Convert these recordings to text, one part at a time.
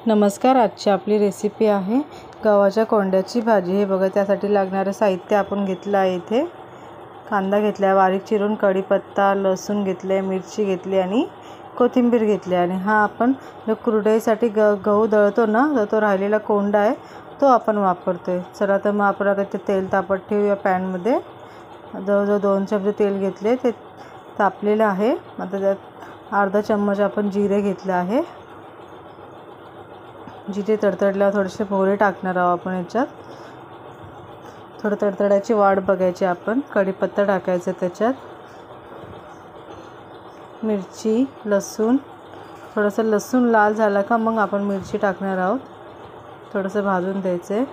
नमस्कार, आजची आपली रेसिपी आहे गव्हाच्या कोंड्याची भाजी। हे बघा, त्यासाठी लागणारे साहित्य आपण घेतलं आहे। इथे कांदा घेतला, बारीक चिरून, कढीपत्ता, लसूण घेतले, मिरची घेतली आणि कोथिंबीर घेतली। आणि हा आपण जो कुरडईसाठी गहू दळतो ना, तर तो राहिलेला कोंडा आहे, तो आपण वापरतोय। चला तर मग आपण आता ते तेल तापत ठेवूया। पॅनमध्ये जवळजवळ 2 चमचे तेल घेतले, ते तापलेलं आहे। आता त्यात अर्धा चम्मच आपण जिरे घेतले आहे। जिरे तडतडल्यावर थोडेसे मोहरे टाकणार आहोत आपण। याच्यात थोडं तडतडायची वाट बघायची आपण। कढीपत्ता टाकायचा, त्याच्यात मिरची, लसूण, थोडंसं लसूण लाल झाला का मग आपण मिरची टाकणार आहोत। थोडंसं भाजून द्यायचं।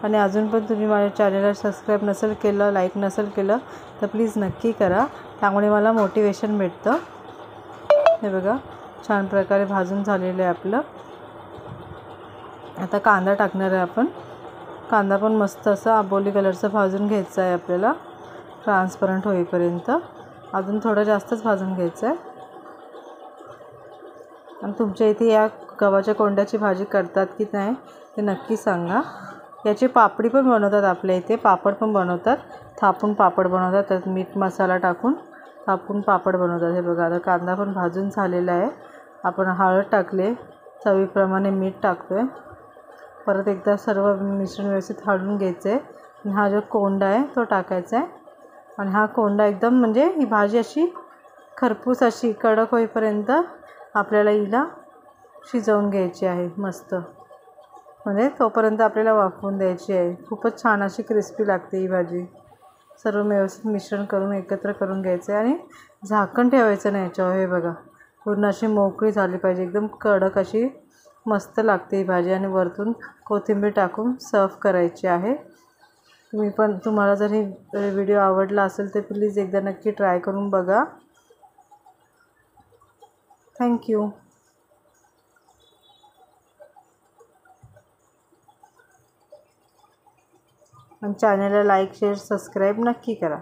आणि अजून पण तुम्ही माझ्या चॅनलला सबस्क्राईब नसेल केलं, लाईक नसेल केलं तर प्लीज नक्की करा, त्यामुळे मला मोटिवेशन भेटतं। हे बघा, छान प्रकारे भाजून झालेलं आहे आपलं। आता कांदा टाकणार आहे आपण। कांदा पण मस्त असा आंबोली कलरचा भाजून घ्यायचा आहे आपल्याला, ट्रान्सपरंट होईपर्यंत। अजून थोडं जास्तच भाजून घ्यायचं आहे। आणि तुमच्या इथे या गव्हाच्या कोंड्याची भाजी करतात की नाही ते नक्की सांगा। याची पापडी पण बनवतात आपल्या इथे, पापड पण बनवतात, थापून पापड बनवतात, त्यात मीठ मसाला टाकून थापून पापड बनवतात। हे बघा, आता कांदा पण भाजून झालेला आहे। आपण हळद टाकले, चवीप्रमाणे मीठ टाकतोय। परत एकदा सर्व मिश्रण व्यवस्थित हलवून घ्यायचं आहे। आणि हा जो कोंडा आहे तो टाकायचा आहे। आणि हा कोंडा एकदम म्हणजे ही भाजी अशी खरपूस अशी कडक होईपर्यंत आपल्याला हिला शिजवून घ्यायची आहे मस्त। म्हणजे तोपर्यंत आपल्याला वाफवून द्यायची आहे। खूपच छान अशी क्रिस्पी लागते ही भाजी। सर्व व्यवस्थित मिश्रण करून एकत्र करून घ्यायचं आहे आणि झाकण ठेवायचं नाही याच्यावर। हे बघा, पूर्ण अशी मोकळी झाली पाहिजे, एकदम कडक अशी मस्त लागते ही भाजी। आणि वरतून कोथिंबीर टाकून सर्व करायची आहे। तुम्हाला जर ही व्हिडिओ आवडला असेल तर प्लीज एकदा नक्की ट्राय करून बघा। थँक्यू। आणि चॅनलला लाईक, शेअर, सबस्क्राईब नक्की करा।